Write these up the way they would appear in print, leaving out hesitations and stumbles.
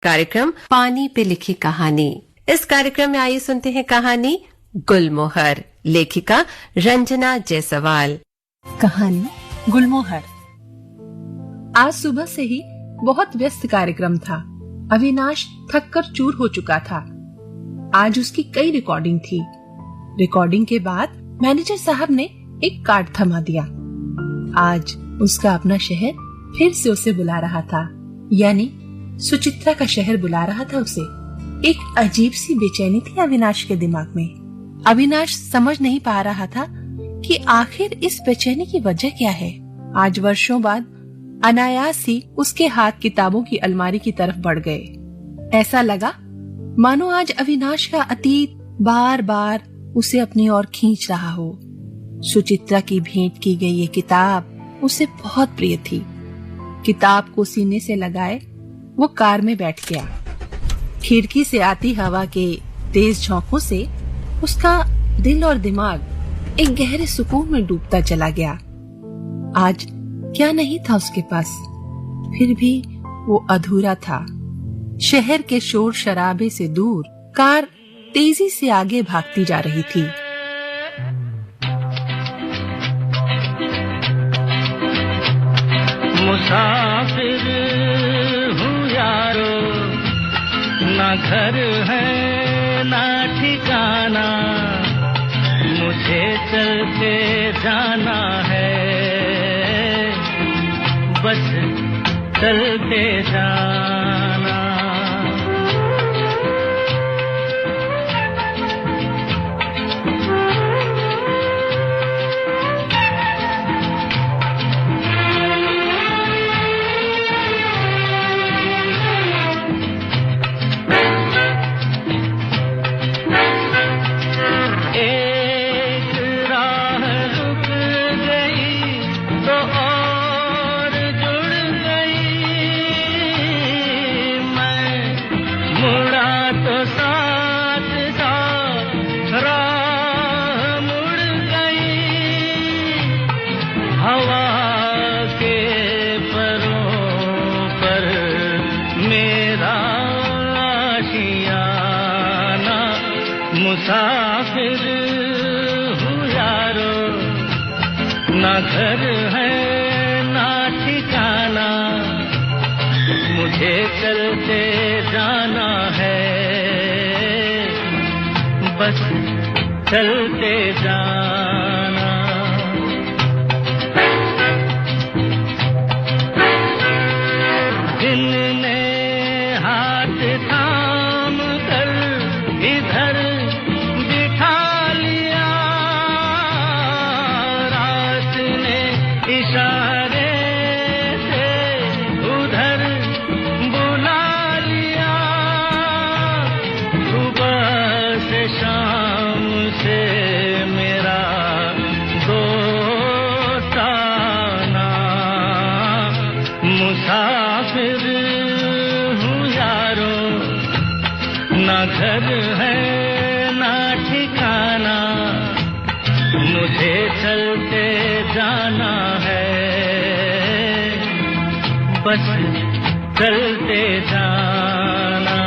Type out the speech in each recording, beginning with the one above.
कार्यक्रम पानी पे लिखी कहानी। इस कार्यक्रम में आइए सुनते हैं कहानी गुलमोहर, लेखिका रंजना जायसवाल। कहानी गुलमोहर। आज सुबह से ही बहुत व्यस्त कार्यक्रम था। अविनाश थक कर चूर हो चुका था। आज उसकी कई रिकॉर्डिंग थी। रिकॉर्डिंग के बाद मैनेजर साहब ने एक कार्ड थमा दिया। आज उसका अपना शहर फिर से उसे बुला रहा था, यानी सुचित्रा का शहर बुला रहा था उसे। एक अजीब सी बेचैनी थी अविनाश के दिमाग में। अविनाश समझ नहीं पा रहा था कि आखिर इस बेचैनी की वजह क्या है। आज वर्षों बाद अनायास ही उसके हाथ किताबों की अलमारी की तरफ बढ़ गए। ऐसा लगा मानो आज अविनाश का अतीत बार बार उसे अपनी ओर खींच रहा हो। सुचित्रा की भेंट की गई ये किताब उसे बहुत प्रिय थी। किताब को सीने से लगाए वो कार में बैठ गया। खिड़की से आती हवा के तेज झोंकों से उसका दिल और दिमाग एक गहरे सुकून में डूबता चला गया। आज क्या नहीं था उसके पास, फिर भी वो अधूरा था। शहर के शोर शराबे से दूर कार तेजी से आगे भागती जा रही थी। मुसाफिर हूँ यारो, ना घर है ना ठिकाना, मुझे चल के जाना है, बस चलते जाना। मुसाफिर हूँ यारो, ना घर है ना ठिकाना, मुझे चलते जाना है, बस चलते जाना। दिल ने हाथ थाम कर इधर इशारे से उधर बुला लिया, सुबह से शाम से मेरा दोस्ताना। मुसाफिर हूँ यारो, ना घर है ना ठिकाना, मुझे चलते जाना है, बस चलते जाना।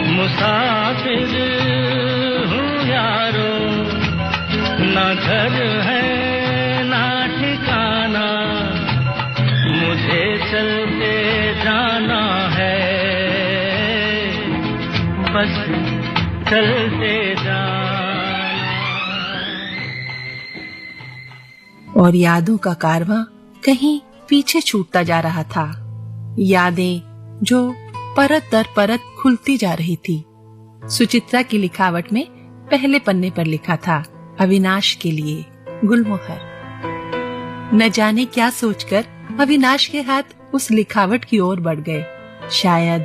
मुसाफिर हूँ यारो, ना घर है ना ठिकाना, मुझे चलते जाना है, बस चलते जाना। और यादों का कारवां कहीं पीछे छूटता जा रहा था। यादें जो परत दर परत खुलती जा रही थी। सुचित्रा की लिखावट में पहले पन्ने पर लिखा था, अविनाश के लिए गुलमोहर। न जाने क्या सोचकर अविनाश के हाथ उस लिखावट की ओर बढ़ गए। शायद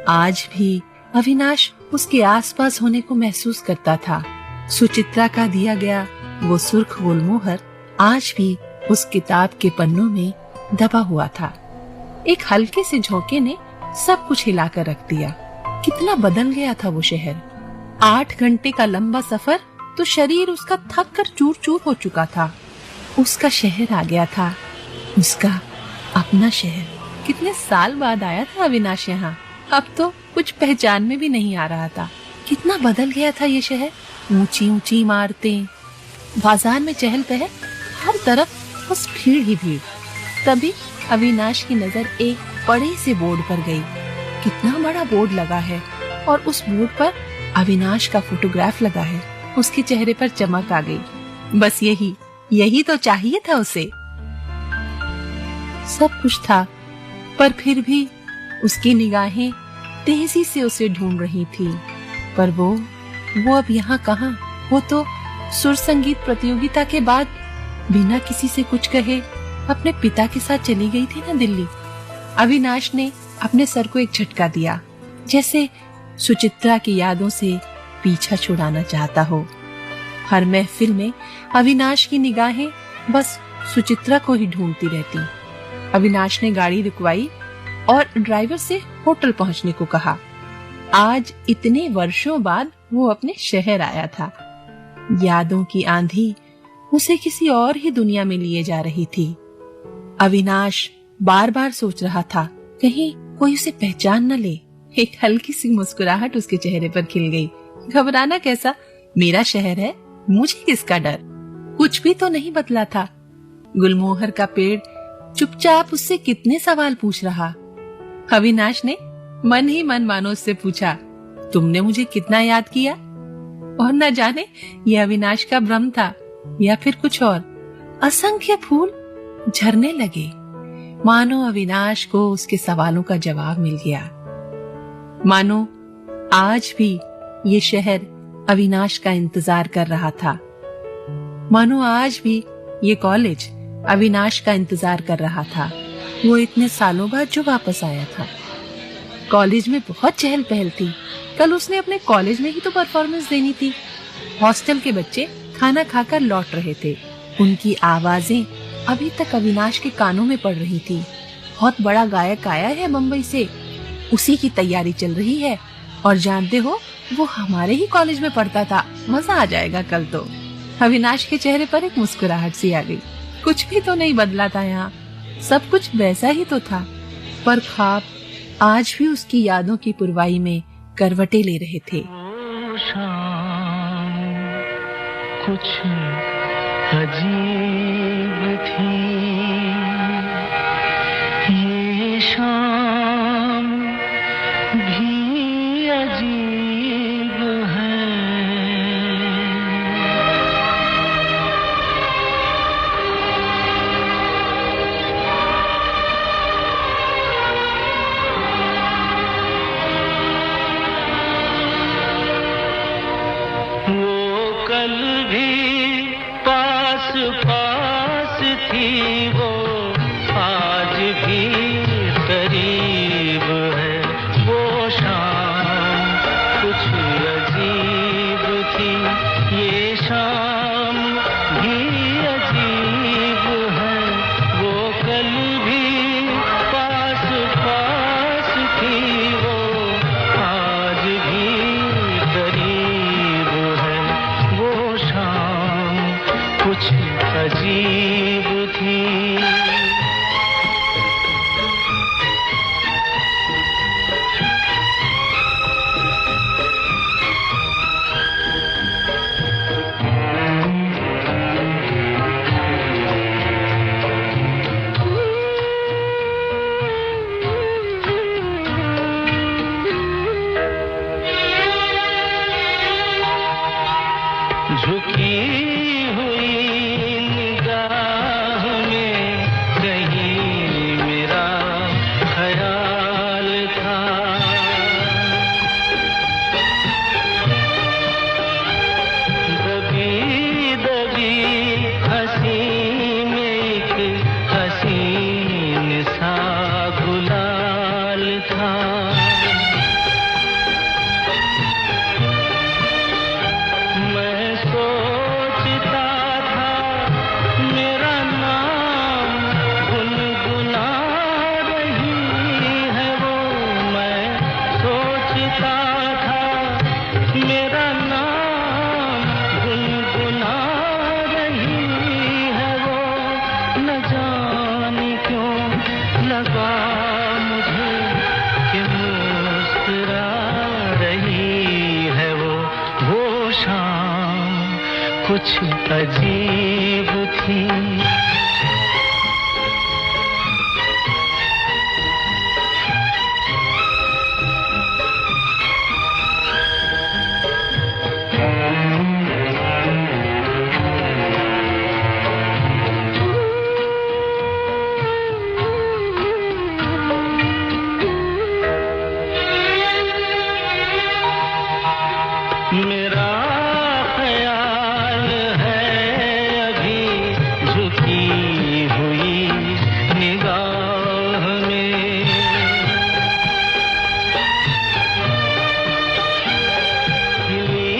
आज भी अविनाश उसके आसपास होने को महसूस करता था। सुचित्रा का दिया गया वो सुर्ख गुलमोहर आज भी उस किताब के पन्नों में दबा हुआ था। एक हल्के से झोंके ने सब कुछ हिलाकर रख दिया। कितना बदल गया था वो शहर। 8 घंटे का लंबा सफर तो शरीर उसका थक कर चूर चूर हो चुका था। उसका शहर आ गया था, उसका अपना शहर। कितने साल बाद आया था अविनाश यहाँ। अब तो कुछ पहचान में भी नहीं आ रहा था। कितना बदल गया था ये शहर। ऊंची ऊंची इमारतें, बाजार में चहल पहल, हर तरफ बस भीड़ ही भीड़। तभी अविनाश की नजर एक बड़े से बोर्ड पर गई। कितना बड़ा बोर्ड लगा है और उस बोर्ड पर अविनाश का फोटोग्राफ लगा है। उसके चेहरे पर चमक आ गई। बस यही तो चाहिए था उसे। सब कुछ था, पर फिर भी उसकी निगाहें तेजी से उसे ढूंढ रही थी। पर वो अब यहाँ कहाँ? वो तो सुर संगीत प्रतियोगिता के बाद बिना किसी से कुछ कहे अपने पिता के साथ चली गई थी ना दिल्ली। अविनाश ने अपने सर को एक झटका दिया, जैसे सुचित्रा की यादों से पीछा छुड़ाना चाहता हो। हर महफिल में अविनाश की निगाहें बस सुचित्रा को ही ढूंढती रहती। अविनाश ने गाड़ी रुकवाई और ड्राइवर से होटल पहुंचने को कहा। आज इतने वर्षों बाद वो अपने शहर आया था। यादों की आंधी उसे किसी और ही दुनिया में लिए जा रही थी। अविनाश बार बार सोच रहा था कहीं कोई उसे पहचान न ले। एक हल्की सी मुस्कुराहट उसके चेहरे पर खिल गई। घबराना कैसा, मेरा शहर है, मुझे किसका डर। कुछ भी तो नहीं बदला था। गुलमोहर का पेड़ चुपचाप उससे कितने सवाल पूछ रहा। अविनाश ने मन ही मन मानो उससे पूछा, तुमने मुझे कितना याद किया? और न जाने ये अविनाश का भ्रम था या फिर कुछ और। असंख्य फूल झरने लगे, मानो अविनाश को उसके सवालों का जवाब मिल गया। मानो आज भी ये शहर अविनाश का इंतजार कर रहा था। मानो आज भी ये कॉलेज अविनाश का इंतजार कर रहा था। वो इतने सालों बाद जो वापस आया था। कॉलेज में बहुत चहल पहल थी। कल उसने अपने कॉलेज में ही तो परफॉर्मेंस देनी थी। हॉस्टल के बच्चे खाना खाकर लौट रहे थे। उनकी आवाजें अभी तक अविनाश के कानों में पड़ रही थी। बहुत बड़ा गायक आया है मुंबई से, उसी की तैयारी चल रही है। और जानते हो, वो हमारे ही कॉलेज में पढ़ता था। मजा आ जाएगा कल तो। अविनाश के चेहरे पर एक मुस्कुराहट सी आ गई। कुछ भी तो नहीं बदला था यहाँ, सब कुछ वैसा ही तो था। पर ख्वाब आज भी उसकी यादों की पुरवाई में करवटें ले रहे थे। शाम कुछ अजीब थी, ये शाम भी अजीब है। वो कल भी पास पास थी, वो आज भी करीब है। वो शाम कुछ अजीब थी, ये शाम भी अजीब है। वो कल भी पास पास थी, वो आज भी करीब है। वो शाम कुछ अजीब थी। झुकी हुई निगाह में कहीं मेरा ख्याल था। दबी दबी हंसी में एक हसीन सा गुलाल था। मैं सोचता था मेरा नाम गुनगुना रही है वो। मैं सोचता था मेरा नाम गुनगुना रही है वो। न जाने क्यों लगा मुझे कि मुस्कुरा कुछ अजीब थी। मेरा ख्याल है अभी झुकी हुई निगाह में, खिली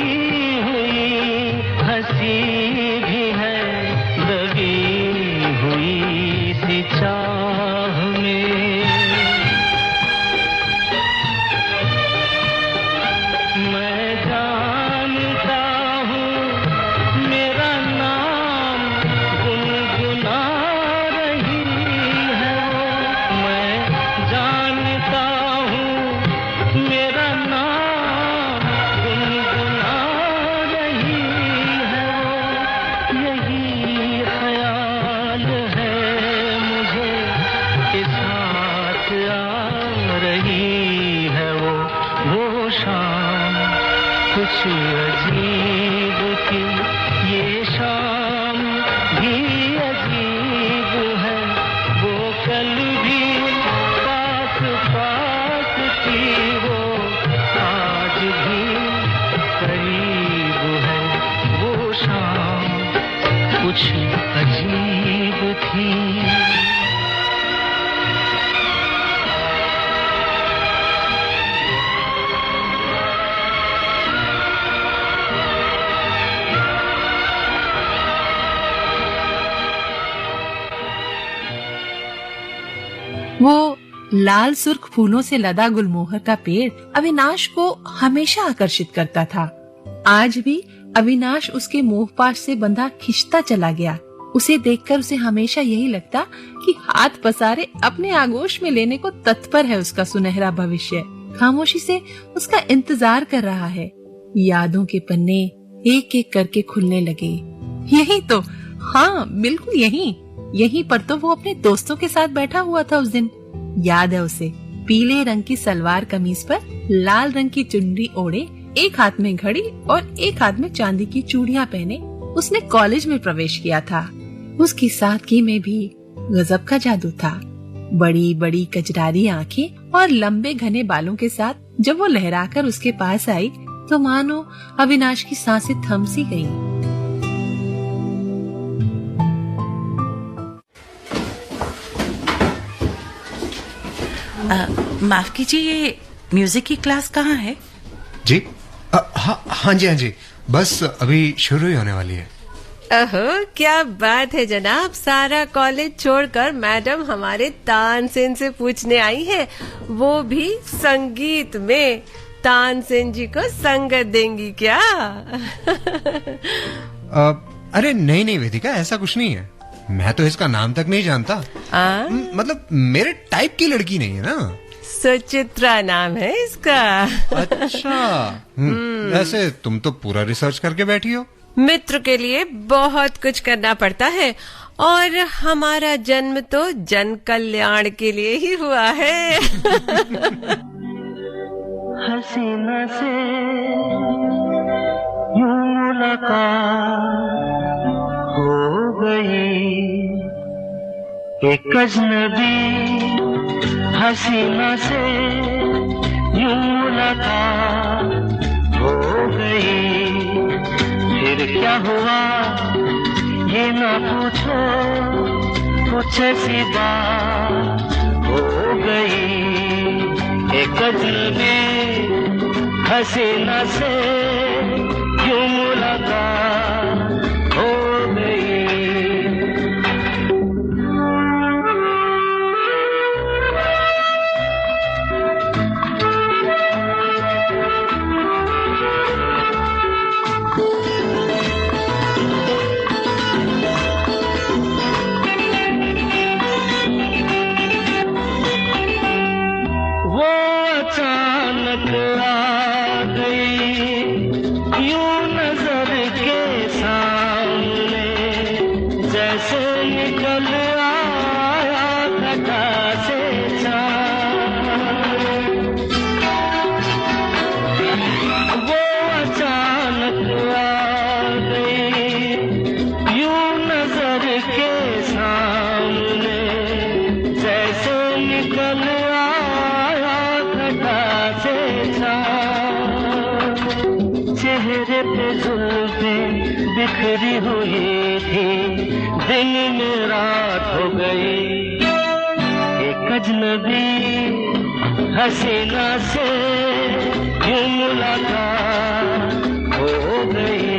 हुई हंसी भी है दबी हुई सी चाह में। मैं जानता हूँ मेरा नाम गुनगुना रही है वो। मैं जानता हूँ मेरा नाम गुनगुना रही है वो। यही ख्याल है मुझे कि साथ आ रही है वो शाम कुछ अजीब थी। ये शाम भी अजीब है, वो कल भी पास पास थी, वो आज भी करीब है। वो शाम कुछ अजीब थी। वो लाल सुर्ख फूलों से लदा गुलमोहर का पेड़ अविनाश को हमेशा आकर्षित करता था। आज भी अविनाश उसके मोहपाश से बंधा खिंचता चला गया। उसे देखकर उसे हमेशा यही लगता कि हाथ पसारे अपने आगोश में लेने को तत्पर है उसका सुनहरा भविष्य। खामोशी से उसका इंतजार कर रहा है। यादों के पन्ने एक एक करके खुलने लगे। यही तो, हाँ बिल्कुल यहीं पर तो वो अपने दोस्तों के साथ बैठा हुआ था उस दिन। याद है उसे, पीले रंग की सलवार कमीज पर लाल रंग की चुनरी ओढ़े, एक हाथ में घड़ी और एक हाथ में चांदी की चूड़ियां पहने उसने कॉलेज में प्रवेश किया था। उसकी सादगी में भी गजब का जादू था। बड़ी बड़ी कजरारी आंखें और लंबे घने बालों के साथ जब वो लहराकर उसके पास आई तो मानो अविनाश की सांसें थम सी गईं। माफ कीजिए, ये म्यूजिक की क्लास कहाँ है? जी हाँ जी, बस अभी शुरू ही होने वाली है। ओहो, क्या बात है जनाब, सारा कॉलेज छोड़कर मैडम हमारे तानसेन से पूछने आई है, वो भी संगीत में। तानसेन जी को संगत देंगी क्या? अरे नहीं वेदिका, ऐसा कुछ नहीं है। मैं तो इसका नाम तक नहीं जानता। मतलब मेरे टाइप की लड़की नहीं है ना। सुचित्रा नाम है इसका। अच्छा। वैसे तुम तो पूरा रिसर्च करके बैठी हो। मित्र के लिए बहुत कुछ करना पड़ता है और हमारा जन्म तो जन कल्याण के लिए ही हुआ है। हसीना से यूं मुलाकात हो गई, एक अजनबी हसीना से यूं मुलाकात हो गई। फिर क्या हुआ ये ना पूछो, कुछ ऐसी बात हो गई। एक अजनबी हसीना से यूं मुलाकात हो गई। वो अचानक आ गई यूं नजर के साथ, सा चेहरे पे जुल्फें बिखरी हुई थी, दिन में रात हो गई, एक अजनबी हसीना से यूं मुलाकात हो गई।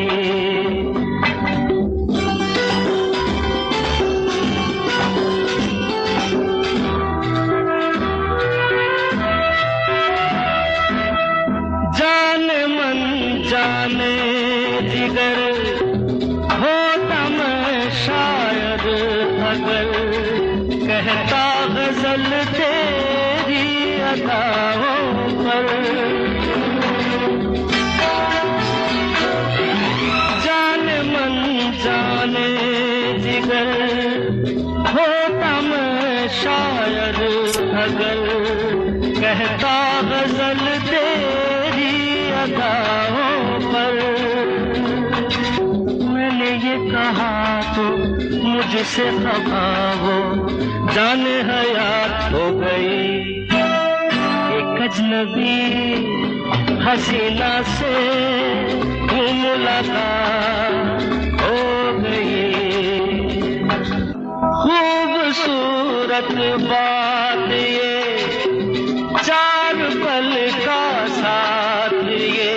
जाने मन जाने जिगर होता मैं शायद अगर कहता गजल तेरी अदाओं पर। जाने मन जाने जिगर होता मैं शायद अगर कहता गजल तेरी अदाओं पर। मैंने ये कहा तो मुझसे खफा हो, जाने हयात हो गई, एक अजनबी हसीना से यूं मुलाकात हो गई। खूबसूरत बात ये, चार पल का साथ ये,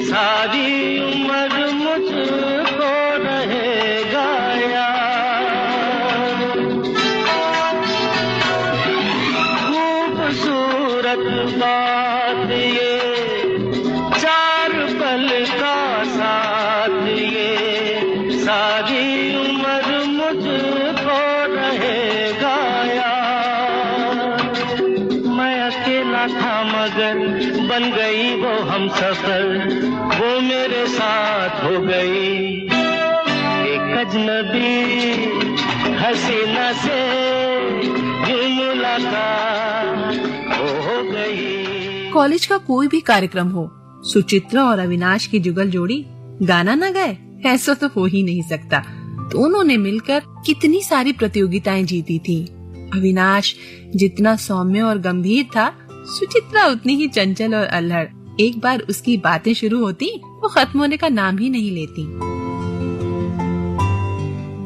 सारी उम्र मुझको रहेगा याद। खूबसूरत बात ये, चार पल का साथ ये, सारी उम्र मुझको रहेगा याद। मैं अकेला था मगर बन गई वो हम सफर, वो मेरे साथ हो गई, एक अजनबी हसीना से यूं मुलाकात हो गई। कॉलेज का कोई भी कार्यक्रम हो, सुचित्रा और अविनाश की जुगल जोड़ी गाना न गाए, ऐसा तो हो ही नहीं सकता। दोनों ने मिलकर कितनी सारी प्रतियोगिताएं जीती थी। अविनाश जितना सौम्य और गंभीर था, सुचित्रा उतनी ही चंचल और अल्हड़। एक बार उसकी बातें शुरू होती, वो खत्म होने का नाम ही नहीं लेती।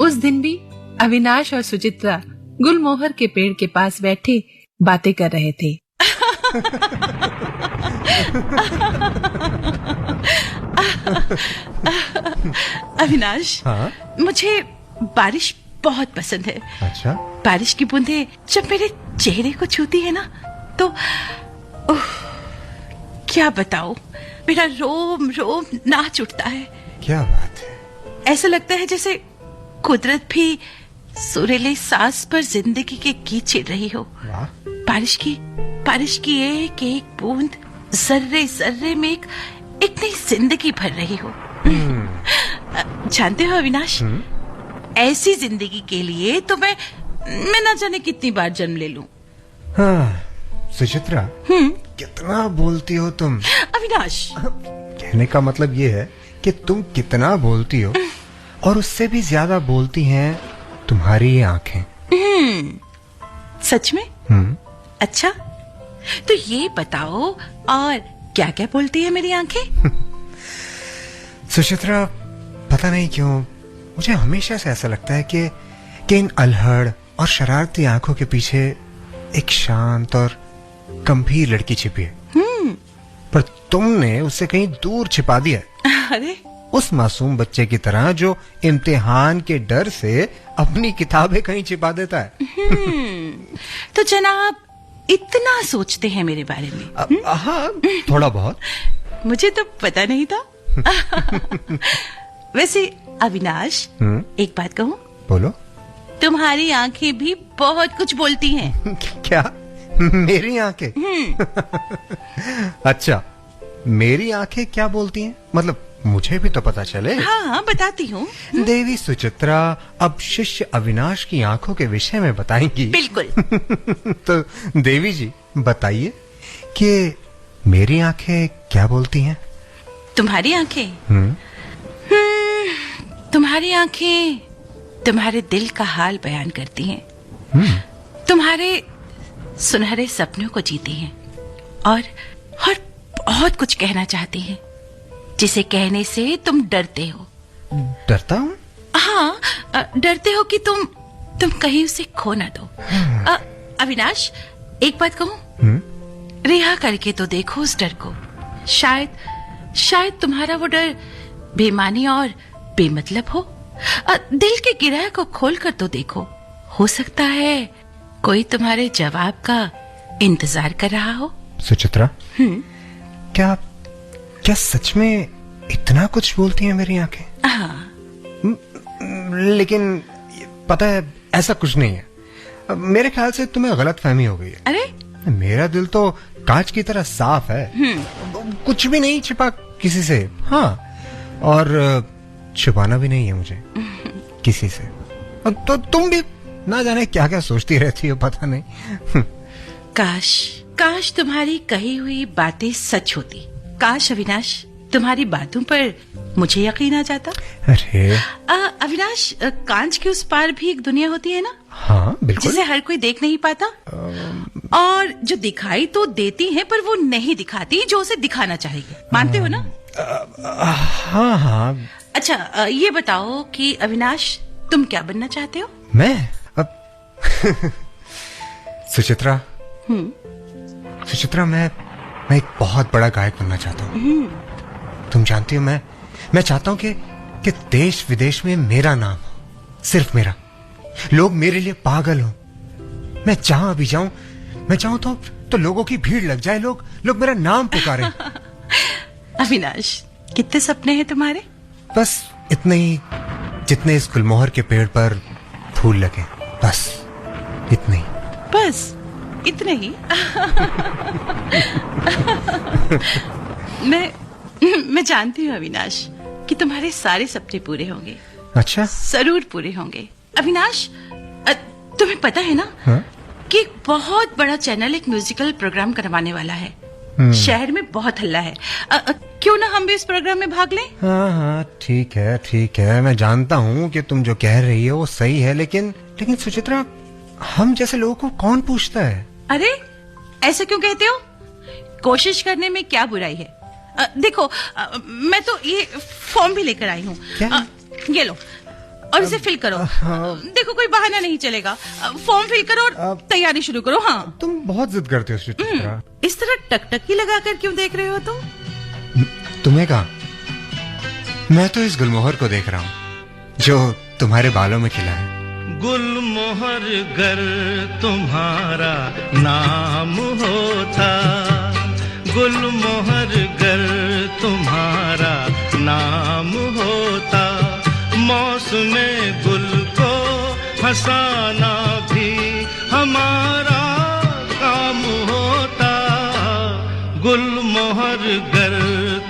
उस दिन भी अविनाश और सुचित्रा गुलमोहर के पेड़ के पास बैठे बातें कर रहे थे। अविनाश, हाँ? मुझे बारिश बहुत पसंद है। अच्छा? बारिश की बूंदें जब मेरे चेहरे को छूती है ना, तो क्या बताऊं, मेरा रोम रोम नाच उठता है। क्या बात है। ऐसा लगता है जैसे कुदरत भी सुरीले सांस पर जिंदगी के गीत छिड़ रही हो। वाह। बारिश की एक एक बूंद जर्रे जर्रे में एक नई जिंदगी भर रही हो। जानते हो अविनाश, ऐसी जिंदगी के लिए तो मैं ना जाने कितनी बार जन्म ले लूं। हाँ, सुचित्रा, कितना बोलती हो तुम। अविनाश, कहने का मतलब ये है कि तुम कितना बोलती हो, और उससे भी ज्यादा बोलती हैं तुम्हारी ये आंखें। सच में? अच्छा, तो ये बताओ और क्या क्या बोलती है मेरी आंखें? सुचित्रा, पता नहीं क्यों मुझे हमेशा से ऐसा लगता है कि इन अल्हड़ और शरारती आंखों के पीछे एक शांत और गंभीर लड़की छिपी है। पर तुमने उसे कहीं दूर छिपा दिया। अरे, उस मासूम बच्चे की तरह जो इम्तिहान के डर से अपनी किताबें कहीं छिपा देता है। तो जनाब इतना सोचते हैं मेरे बारे में? हाँ, थोड़ा बहुत। मुझे तो पता नहीं था। वैसे अविनाश, एक बात कहूँ? बोलो। तुम्हारी आंखें भी बहुत कुछ बोलती हैं। क्या? मेरी आंखें? अच्छा, मेरी आंखें क्या बोलती हैं? मतलब मुझे भी तो पता चले। हाँ, बताती हूँ। देवी सुचित्रा अब शिष्य अविनाश की आंखों के विषय में बताएंगी। बिल्कुल। तो देवी जी बताइए कि मेरी आंखें क्या बोलती हैं? तुम्हारी आंखें? तुम्हारी आंखें तुम्हारे दिल का हाल बयान करती हैं। तुम्हारे सुनहरे सपनों को जीती हैं और बहुत कुछ कहना चाहती हैं, जिसे कहने से तुम डरते हो। डरता हूँ? हाँ, डरते हो कि तुम कहीं उसे खो ना दो। अविनाश, एक बात कहूं? रिहा करके तो देखो उस डर को। शायद तुम्हारा वो डर बेमानी और बेमतलब हो। दिल के गिरह को खोल कर तो देखो, हो सकता है कोई तुम्हारे जवाब का इंतजार कर रहा हो। सुचित्रा, क्या सच में इतना कुछ बोलती हैं मेरी आंखें? हाँ। लेकिन पता है, ऐसा कुछ नहीं है। मेरे ख्याल से तुम्हें गलतफहमी हो गई है। अरे, मेरा दिल तो कांच की तरह साफ है, कुछ भी नहीं छिपा किसी से। हाँ, और छुपाना भी नहीं है मुझे किसी से। तो तुम भी ना जाने क्या क्या सोचती रहती हो, पता नहीं। काश तुम्हारी कही हुई बातें सच होती। काश अविनाश, तुम्हारी बातों पर मुझे यकीन आ जाता। अरे अविनाश, कांच के उस पार भी एक दुनिया होती है ना? हाँ, बिल्कुल। जिसे हर कोई देख नहीं पाता, और जो दिखाई तो देती है पर वो नहीं दिखाती जो उसे दिखाना चाहिए। मानते हो ना? हाँ हाँ। अच्छा, ये बताओ कि अविनाश, तुम क्या बनना चाहते हो? मैं अब सुचित्रा, मैं एक बहुत बड़ा गायक बनना चाहता हूँ। तुम जानती हो, मैं चाहता हूँ कि देश विदेश में मेरा नाम हो, सिर्फ मेरा। लोग मेरे लिए पागल हो। मैं जहां भी जाऊं, मैं चाहूं तो लोगों की भीड़ लग जाए, लोग मेरा नाम पुकारें। अविनाश, कितने सपने हैं तुम्हारे? बस इतने ही जितने इस गुलमोहर के पेड़ पर फूल लगे, बस इतने ही। बस इतने ही? मैं जानती हूँ अविनाश कि तुम्हारे सारे सपने पूरे होंगे। अच्छा? जरूर पूरे होंगे। अविनाश, तुम्हें पता है ना? हाँ? कि एक बहुत बड़ा चैनल एक म्यूजिकल प्रोग्राम करवाने वाला है। शहर में बहुत हल्ला है। क्यों ना हम भी इस प्रोग्राम में भाग लें? हाँ, ठीक है। मैं जानता हूँ कि तुम जो कह रही हो वो सही है, लेकिन सुचित्रा, हम जैसे लोगों को कौन पूछता है? अरे, ऐसा क्यों कहते हो? कोशिश करने में क्या बुराई है? देखो, मैं तो ये फॉर्म भी लेकर आई हूँ। ये लो, और इसे फिल करो। देखो, कोई बहाना नहीं चलेगा। फॉर्म फिल करो और तैयारी शुरू करो। हाँ, तुम बहुत जिद करते हो सुचित्रा। इस तरह टकटकी लगाकर क्यों देख रहे हो तुम? तुम्हें कहा? मैं तो इस गुलमोहर को देख रहा हूँ जो तुम्हारे बालों में खिला है। गुलमोहर गर तुम्हारा नाम होता, गुलमोहर गर तुम्हारा नाम होता, मौसमे गुल को हंसाना भी हमारा काम होता, गुलमोहर गर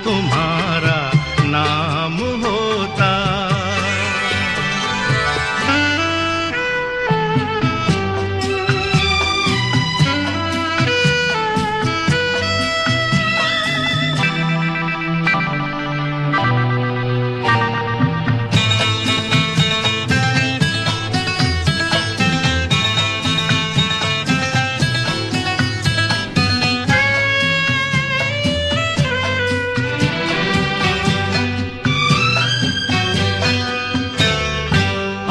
तुम्हारा नाम होता।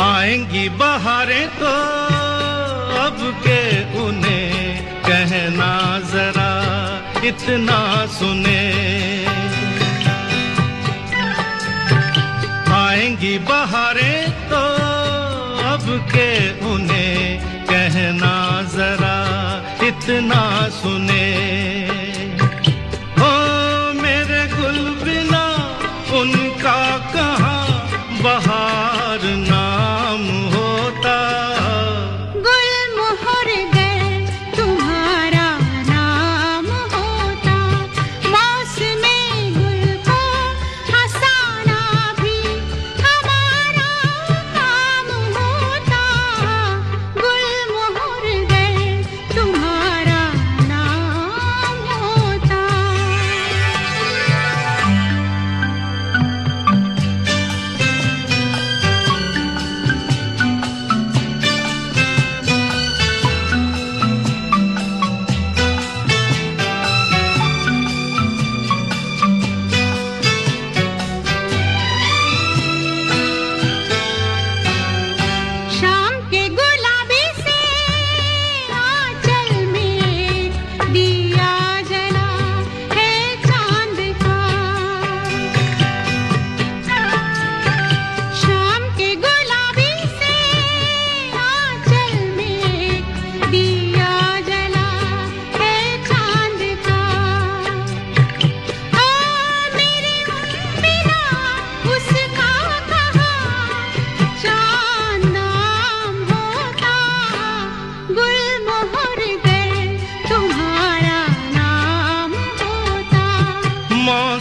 आएंगी बहारें तो अब के उन्हें कहना जरा इतना सुने, आएंगी बहारें तो अब के उन्हें कहना जरा इतना सुने। ओ मेरे गुल बिना उनका कहाँ बहार नाम होता, गुलमोहर गर तुम्हारा नाम होता, मौसमे गुल को हंसाना भी हमारा काम होता, गुलमोहर गर तुम्हारा नाम होता।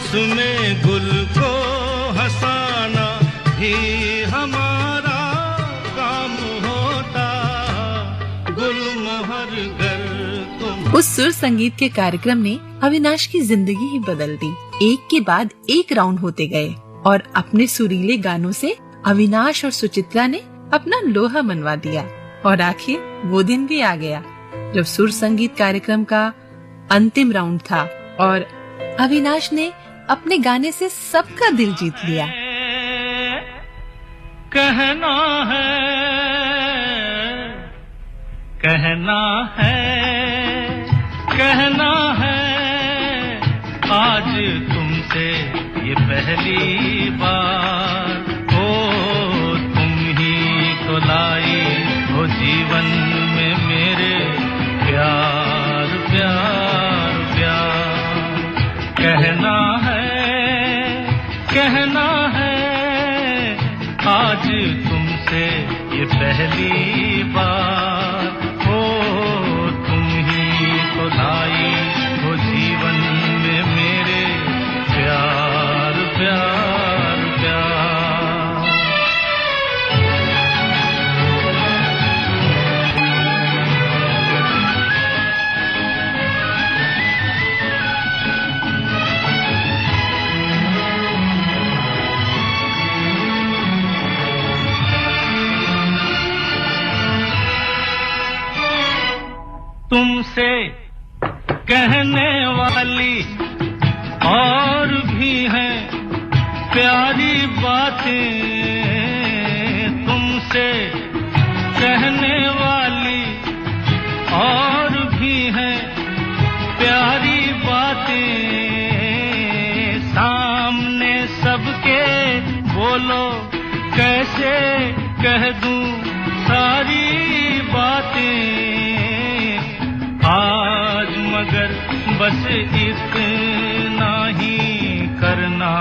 मौसम गुल को हंसाना भी हमारा काम होता, गुलमोहर गर तुम। उस सुर संगीत के कार्यक्रम ने अविनाश की जिंदगी ही बदल दी। एक के बाद एक राउंड होते गए और अपने सुरीले गानों से अविनाश और सुचित्रा ने अपना लोहा मनवा दिया। और आखिर वो दिन भी आ गया जब सुर संगीत कार्यक्रम का अंतिम राउंड था और अविनाश ने अपने गाने से सबका दिल जीत लिया। कहना है, कहना है, कहना है, आज तुमसे ये पहली बार। ओ तुम ही तो लाई हो जीवन में मेरे प्यार प्यार प्यार। कहना है, कहना है, आज तुमसे ये पहली बार। ओ तुम ही तो लाई हो जीवन में मेरे प्यार प्यार प्यार। तुमसे कहने वाली और भी हैं प्यारी बातें, तुमसे कहने वाली और भी हैं प्यारी बातें। सामने सबके बोलो कैसे कह दूं सारी बातें। आज मगर बस इतना ही करना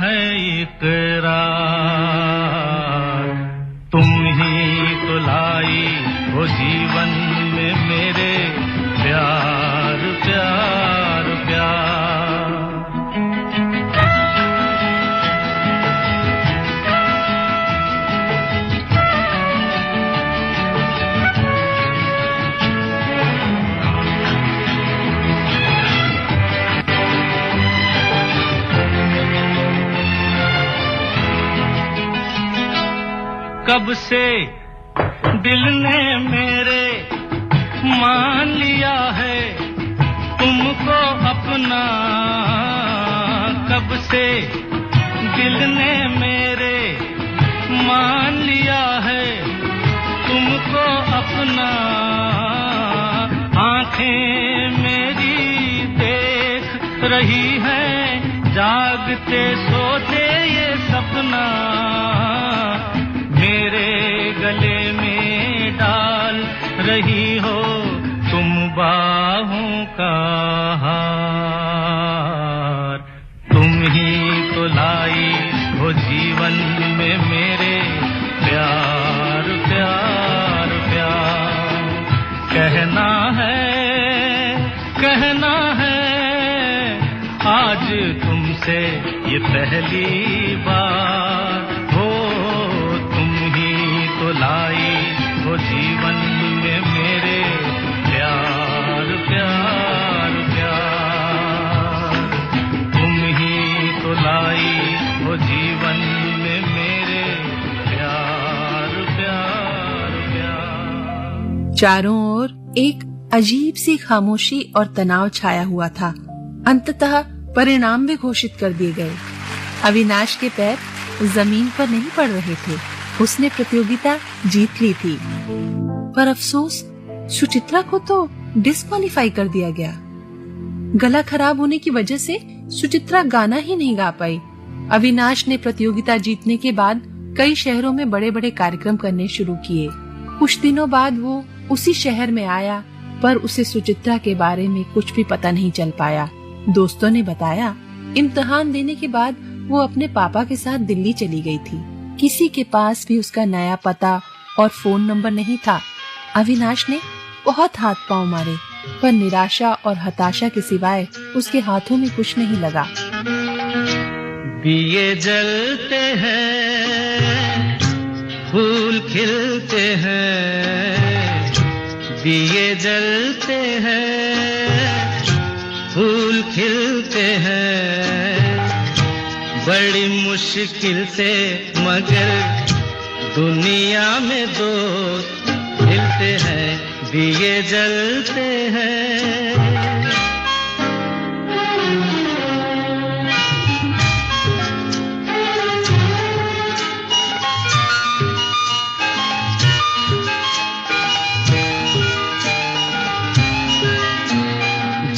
है इकरार। तुम ही तो लाई हो जीवन में मेरे प्यार प्यार प्यार। कब से दिल ने मेरे मान लिया है तुमको अपना। कब से दिल ने मेरे मान लिया है तुमको अपना। आंखें मेरी देख रही हैं जागते सोते ये सपना। मेरे गले में डाल रही हो तुम बाहों का हार। तुम ही तो लाई हो जीवन में मेरे प्यार प्यार प्यार। कहना है, कहना है, आज तुमसे ये पहली बार। लाई वो जीवन में मेरे प्यार प्यार प्यार। तुम ही तो लाई वो जीवन में मेरे प्यार प्यार प्यार। चारों ओर एक अजीब सी खामोशी और तनाव छाया हुआ था। अंततः परिणाम भी घोषित कर दिए गए। अविनाश के पैर जमीन पर नहीं पड़ रहे थे। उसने प्रतियोगिता जीत ली थी, पर अफसोस सुचित्रा को तो डिस्क्वालीफाई कर दिया गया। गला खराब होने की वजह से सुचित्रा गाना ही नहीं गा पाई। अविनाश ने प्रतियोगिता जीतने के बाद कई शहरों में बड़े बड़े कार्यक्रम करने शुरू किए। कुछ दिनों बाद वो उसी शहर में आया, पर उसे सुचित्रा के बारे में कुछ भी पता नहीं चल पाया। दोस्तों ने बताया इम्तिहान देने के बाद वो अपने पापा के साथ दिल्ली चली गई थी। किसी के पास भी उसका नया पता और फोन नंबर नहीं था। अविनाश ने बहुत हाथ पांव मारे, पर निराशा और हताशा के सिवाय उसके हाथों में कुछ नहीं लगा। दिए जलते हैं, फूल खिलते हैं, दिए जलते हैं, फूल खिलते हैं, बड़ी मुश्किल से मगर दुनिया में दोस्त मिलते हैं, दिए जलते हैं।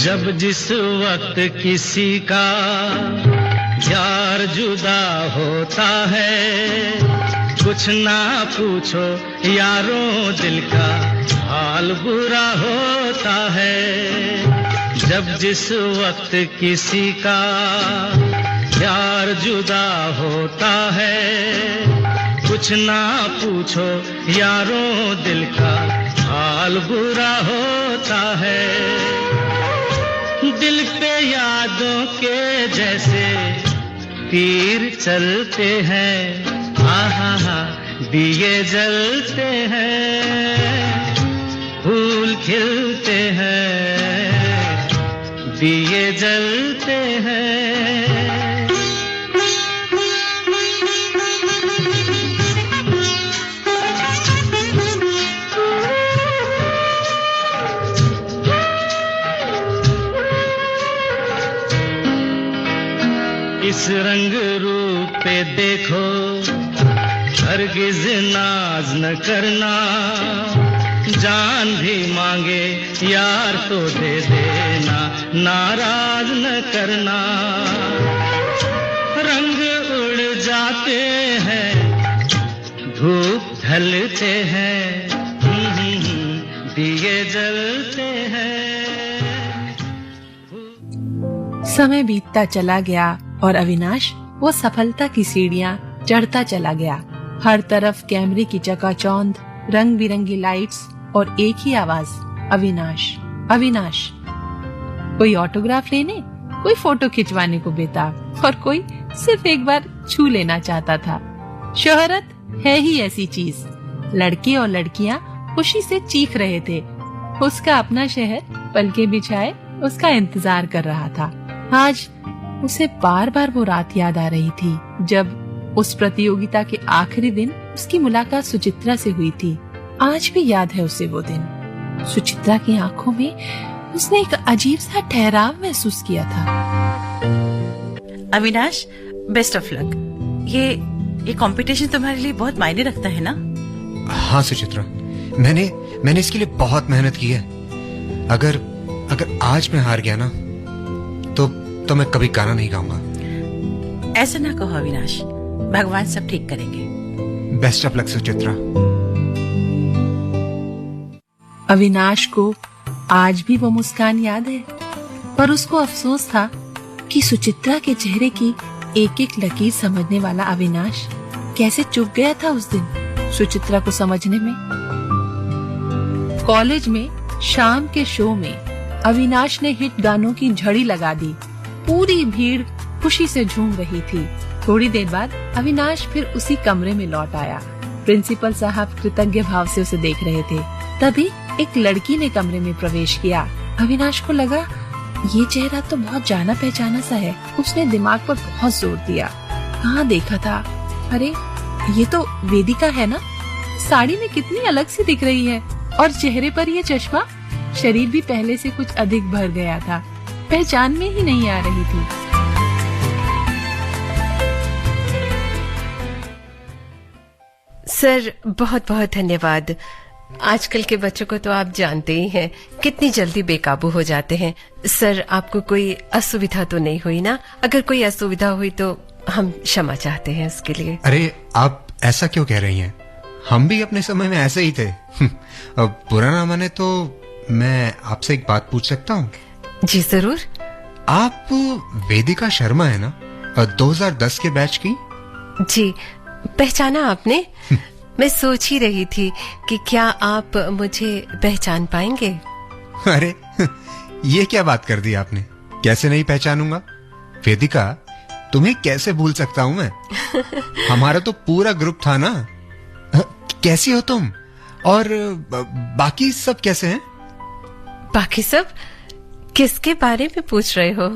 जब जिस वक्त किसी का यार जुदा होता है, कुछ ना पूछो यारों दिल का हाल बुरा होता है। जब जिस वक्त किसी का यार जुदा होता है, कुछ ना पूछो यारों दिल का हाल बुरा होता है। दिल पे यादों के जैसे तीर चलते हैं, हा हा दिए जलते हैं, फूल खिलते हैं, दिए जलते हैं। इस रंग रूप पे देखो, हरगिज नाज न करना, जान भी मांगे यार तो दे देना, नाराज न करना। रंग उड़ जाते हैं, धूप ढलते हैं, दिए जलते हैं। समय बीतता चला गया और अविनाश वो सफलता की सीढ़ियां चढ़ता चला गया। हर तरफ कैमरे की चकाचौंध, रंग बिरंगी लाइट्स और एक ही आवाज, अविनाश अविनाश। कोई ऑटोग्राफ लेने, कोई फोटो खिंचवाने को बेताब और कोई सिर्फ एक बार छू लेना चाहता था। शोहरत है ही ऐसी चीज। लड़के और लड़कियां खुशी से चीख रहे थे। उसका अपना शहर पलके बिछाए उसका इंतजार कर रहा था। आज उसे बार बार वो रात याद आ रही थी जब उस प्रतियोगिता के आखिरी दिन उसकी मुलाकात सुचित्रा से हुई थी। आज भी याद है उसे वो दिन। सुचित्रा की आंखों में उसने एक अजीब सा ठहराव महसूस किया था। Avinash, best of luck. ये कंपटीशन तुम्हारे लिए बहुत मायने रखता है ना? हाँ सुचित्रा, मैंने इसके लिए बहुत मेहनत की है। अगर आज मैं हार गया ना तो मैं कभी गाना नहीं गाऊंगा। ऐसा ना कहो अविनाश, भगवान सब ठीक करेंगे। Best of luck Suchitra. Avinash को आज भी वो मुस्कान याद है, पर उसको अफसोस था कि सुचित्रा के चेहरे की एक एक लकीर समझने वाला अविनाश कैसे चुप गया था उस दिन सुचित्रा को समझने में। कॉलेज में शाम के शो में अविनाश ने हिट गानों की झड़ी लगा दी। पूरी भीड़ खुशी से झूम रही थी। थोड़ी देर बाद अविनाश फिर उसी कमरे में लौट आया। प्रिंसिपल साहब कृतज्ञ भाव से उसे देख रहे थे। तभी एक लड़की ने कमरे में प्रवेश किया। अविनाश को लगा ये चेहरा तो बहुत जाना पहचाना सा है। उसने दिमाग पर बहुत जोर दिया। कहाँ देखा था? अरे ये तो वेदिका है ना? साड़ी में कितनी अलग सी दिख रही है और चेहरे पर ये चश्मा। शरीर भी पहले से कुछ अधिक भर गया था, पहचान में ही नहीं आ रही थी। सर बहुत बहुत धन्यवाद। आजकल के बच्चों को तो आप जानते ही हैं, कितनी जल्दी बेकाबू हो जाते हैं। सर आपको कोई असुविधा तो नहीं हुई ना? अगर कोई असुविधा हुई तो हम क्षमा चाहते हैं उसके लिए। अरे आप ऐसा क्यों कह रही हैं? हम भी अपने समय में ऐसे ही थे। अब बुरा ना माने तो मैं आपसे एक बात पूछ सकता हूँ? जी जरूर। आप वेदिका शर्मा है ना, 2010 के बैच की? जी, पहचाना आपने? मैं सोच ही रही थी कि क्या आप मुझे पहचान पाएंगे। अरे ये क्या बात कर दी आपने? कैसे नहीं पहचानूंगा? वेदिका तुम्हें कैसे भूल सकता हूं मैं? हमारा तो पूरा ग्रुप था ना। कैसी हो तुम? और बाकी सब कैसे हैं? बाकी सब किसके बारे में पूछ रहे हो?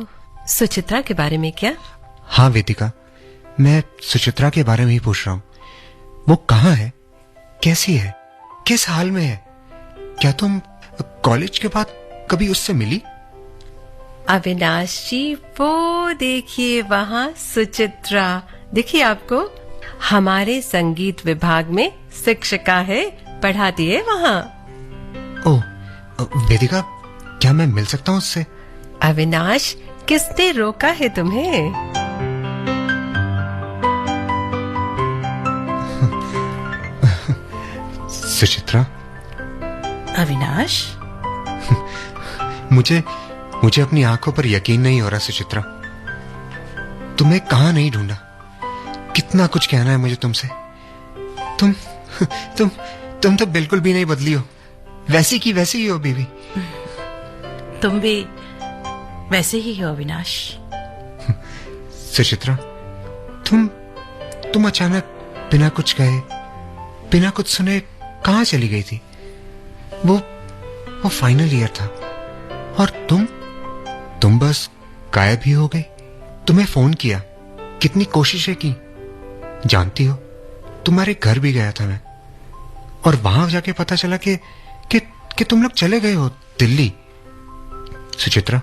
सुचित्रा के बारे में क्या? हाँ वेदिका, मैं सुचित्रा के बारे में ही पूछ रहा हूँ। वो कहाँ है? कैसी है? किस हाल में है? क्या तुम कॉलेज के बाद कभी उससे मिली? अविनाश जी, वो देखिए वहाँ सुचित्रा, देखिए आपको, हमारे संगीत विभाग में शिक्षिका है, पढ़ाती है वहाँ। ओह वेदिका, क्या मैं मिल सकता हूँ उससे? अविनाश, किसने रोका है तुम्हें? सुचित्रा। अविनाश, मुझे अपनी आंखों पर यकीन नहीं हो रहा सुचित्रा। तुम्हें कहाँ नहीं ढूंढा? कितना कुछ कहना है मुझे तुमसे। तुम तो बिल्कुल भी नहीं बदली हो, वैसी की वैसी ही हो बीवी। तुम भी वैसे ही हो अविनाश। सुचित्रा, तुम अचानक बिना कुछ कहे, बिना कुछ सुने कहाँ चली गई थी? वो फाइनल ईयर था और तुम बस गायब ही हो गई। तुम्हें फोन किया, कितनी कोशिशें की, जानती हो तुम्हारे घर भी गया था मैं, और वहां जाके पता चला कि तुम लोग चले गए हो दिल्ली। सुचित्रा,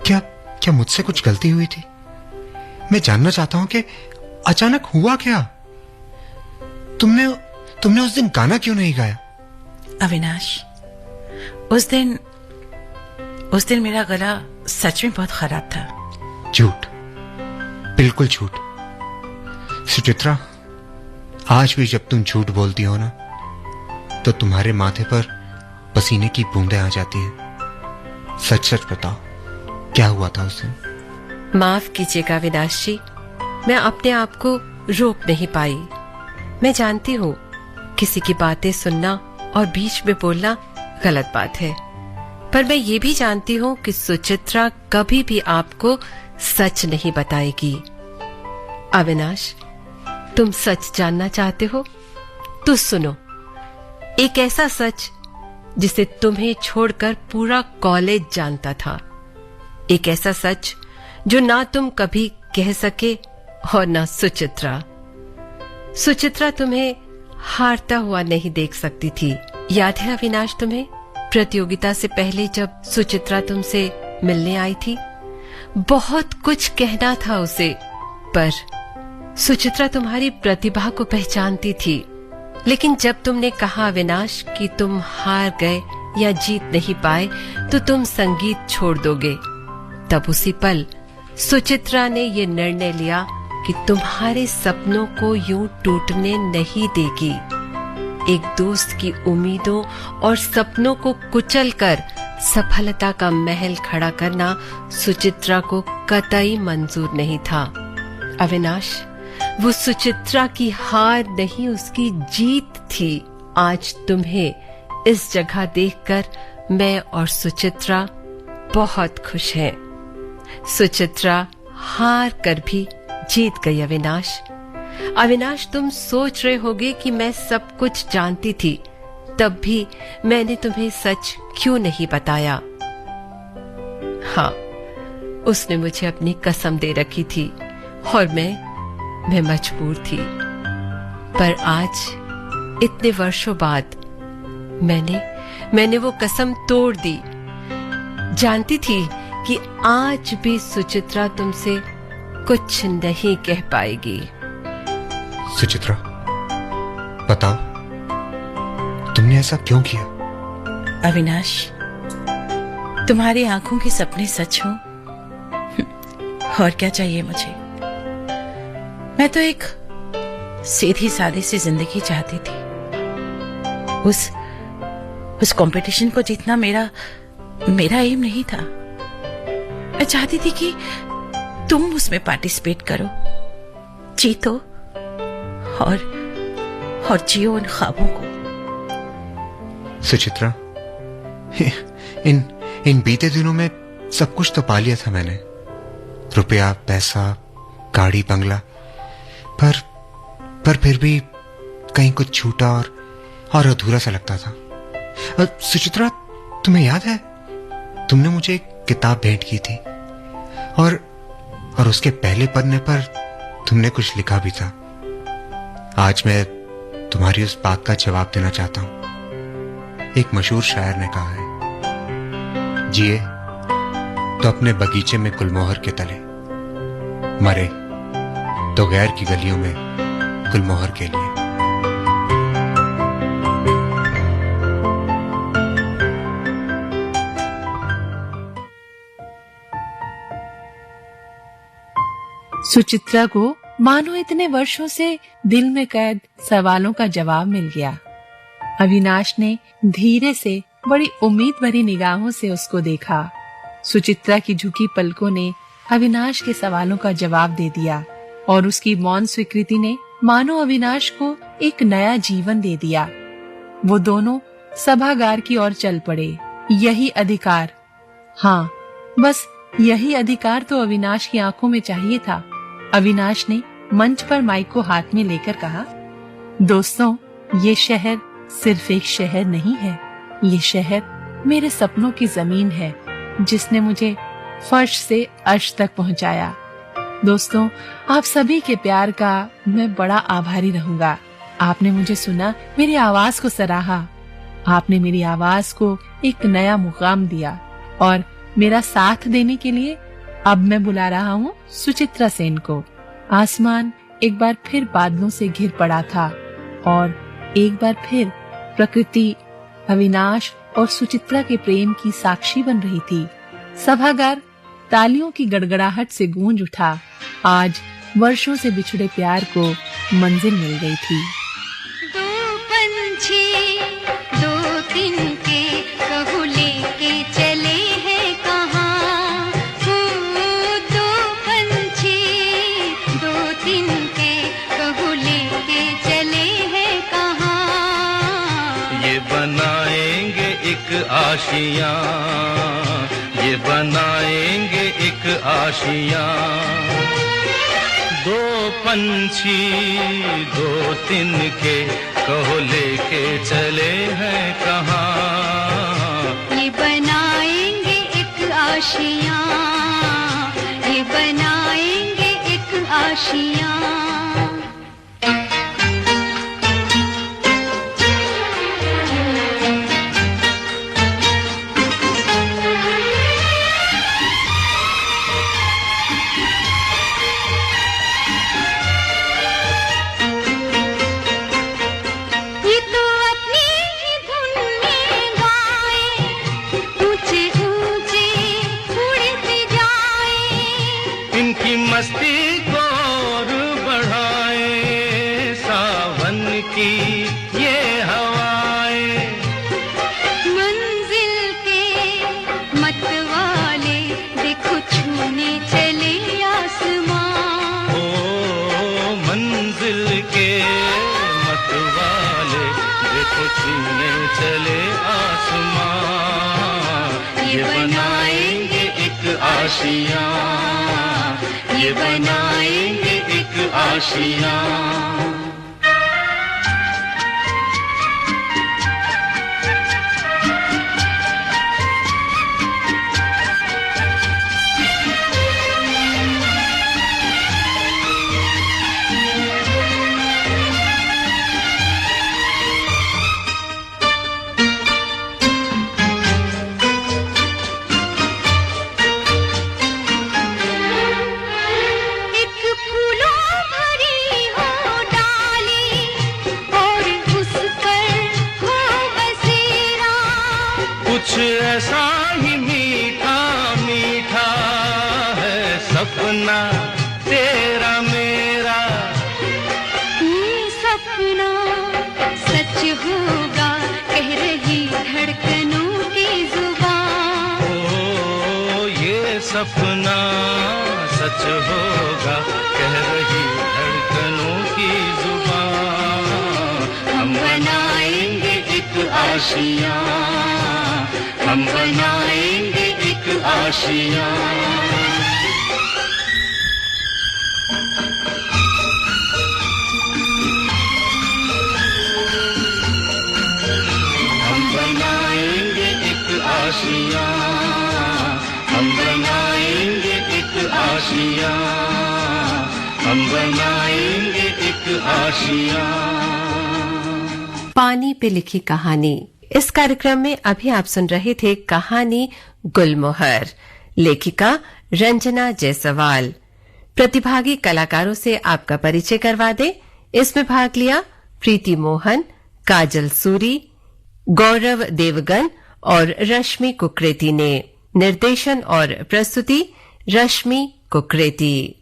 क्या मुझसे कुछ गलती हुई थी? मैं जानना चाहता हूं कि अचानक हुआ क्या? तुमने उस दिन गाना क्यों नहीं गाया? अविनाश, उस दिन मेरा गला सच में बहुत खराब था। झूठ, बिल्कुल झूठ। सुचित्रा, आज भी जब तुम झूठ बोलती हो ना, तो तुम्हारे माथे पर पसीने की बूंदें आ जाती हैं। सच सच बताओ, क्या हुआ था उस दिन? माफ कीजिएगा अविनाश जी, मैं अपने आप को रोक नहीं पाई। मैं जानती हूँ किसी की बातें सुनना और बीच में बोलना गलत बात है, पर मैं ये भी जानती हूँ कि सुचित्रा कभी भी आपको सच नहीं बताएगी। अविनाश, तुम सच जानना चाहते हो तो सुनो, एक ऐसा सच जिसे तुम्हें छोड़कर पूरा कॉलेज जानता था। एक ऐसा सच जो ना तुम कभी कह सके और ना सुचित्रा। सुचित्रा तुम्हें हारता हुआ नहीं देख सकती थी। याद है अविनाश तुम्हें, प्रतियोगिता से पहले जब सुचित्रा तुमसे मिलने आई थी? बहुत कुछ कहना था उसे, पर सुचित्रा तुम्हारी प्रतिभा को पहचानती थी। लेकिन जब तुमने कहा अविनाश कि तुम हार गए या जीत नहीं पाए तो तुम संगीत छोड़ दोगे, तब उसी पल सुचित्रा ने ये निर्णय लिया कि तुम्हारे सपनों को यूं टूटने नहीं देगी। एक दोस्त की उम्मीदों और सपनों को कुचलकर सफलता का महल खड़ा करना सुचित्रा को कतई मंजूर नहीं था। अविनाश, वो सुचित्रा की हार नहीं, उसकी जीत थी। आज तुम्हें इस जगह देखकर मैं और सुचित्रा बहुत खुश हैं। सुचित्रा हार कर भी जीत गई अविनाश। अविनाश, तुम सोच रहे होगे कि मैं सब कुछ जानती थी, तब भी मैंने तुम्हें सच क्यों नहीं बताया। हाँ, उसने मुझे अपनी कसम दे रखी थी और मैं मजबूर थी, पर आज इतने वर्षों बाद मैंने वो कसम तोड़ दी। जानती थी कि आज भी सुचित्रा तुमसे कुछ नहीं कह पाएगी। सुचित्रा, बताओ तुमने ऐसा क्यों किया? अविनाश, तुम्हारी आंखों के सपने सच हो और क्या चाहिए मुझे। मैं तो एक सीधी सादी सी जिंदगी चाहती थी। उस कंपटीशन को जीतना मेरा एम नहीं था। मैं चाहती थी कि तुम उसमें पार्टिसिपेट करो, जीतो और जियो उन ख्वाबों को। सुचित्रा, इन बीते दिनों में सब कुछ तो पा लिया था मैंने, रुपया, पैसा, गाड़ी, बंगला, पर फिर भी कहीं कुछ छूटा और अधूरा सा लगता था। सुचित्रा, तुम्हें याद है तुमने मुझे एक किताब भेंट की थी और उसके पहले पन्ने पर तुमने कुछ लिखा भी था। आज मैं तुम्हारी उस बात का जवाब देना चाहता हूं। एक मशहूर शायर ने कहा है, जिए तो अपने बगीचे में गुलमोहर के तले, मरे तो गैर की गलियों में गुलमोहर के लिए। सुचित्रा को मानो इतने वर्षों से दिल में कैद सवालों का जवाब मिल गया। अविनाश ने धीरे से बड़ी उम्मीद भरी निगाहों से उसको देखा। सुचित्रा की झुकी पलकों ने अविनाश के सवालों का जवाब दे दिया और उसकी मौन स्वीकृति ने मानो अविनाश को एक नया जीवन दे दिया। वो दोनों सभागार की ओर चल पड़े। यही अधिकार, हाँ बस यही अधिकार तो अविनाश की आंखों में चाहिए था। अविनाश ने मंच पर माइक को हाथ में लेकर कहा, दोस्तों, ये शहर सिर्फ एक शहर नहीं है, ये शहर मेरे सपनों की जमीन है जिसने मुझे फर्श से अर्श तक पहुंचाया। दोस्तों, आप सभी के प्यार का मैं बड़ा आभारी रहूंगा। आपने मुझे सुना, मेरी आवाज को सराहा, आपने मेरी आवाज को एक नया मुकाम दिया और मेरा साथ देने के लिए अब मैं बुला रहा हूँ सुचित्रा सेन को। आसमान एक बार फिर बादलों से घिर पड़ा था और एक बार फिर प्रकृति अविनाश और सुचित्रा के प्रेम की साक्षी बन रही थी। सभागार तालियों की गड़गड़ाहट से गूंज उठा। आज वर्षों से बिछड़े प्यार को मंजिल मिल गई थी। दो पंछी दो तिनके कहू लेके चले हैं कहाँ, दो पंछी दो तिनके कहू लेके चले हैं कहाँ। ये बनाएंगे एक आशियाँ, ये बनाएंगे एक आशियाँ। दो पंछी दो तिनके कहो लेके चले हैं कहाँ। ये बनाएंगे एक आशियाँ, ये बनाएंगे एक आशियाँ। मस्ती को और बढ़ाए सावन की ये हवाएं। मंजिल के मतवाले देखो छूने चले आसमां। ओ मंजिल के मतवाले देखो छूने चले आसमां। ये बनाएंगे एक आशियाँ, ये बनाएंगे एक आशियाँ। कुछ ऐसा ही मीठा मीठा है सपना तेरा मेरा। ये सपना सच होगा कह रही धड़कनों की जुबान। ओ ये सपना सच होगा कह रही धड़कनों की जुबान। हम बनाएंगे एक आशियाँ, हम बनाएंगे एक आशियाँ। आशियां, हम बनाएंगे एक आशियां। पानी पे लिखी कहानी। इस कार्यक्रम में अभी आप सुन रहे थे कहानी गुलमोहर, लेखिका रंजना जायसवाल। प्रतिभागी कलाकारों से आपका परिचय करवा दें। इसमें भाग लिया प्रीति मोहन, काजल सूरी, गौरव देवगन और रश्मि कुकरेती ने। निर्देशन और प्रस्तुति रश्मि कुकरेती।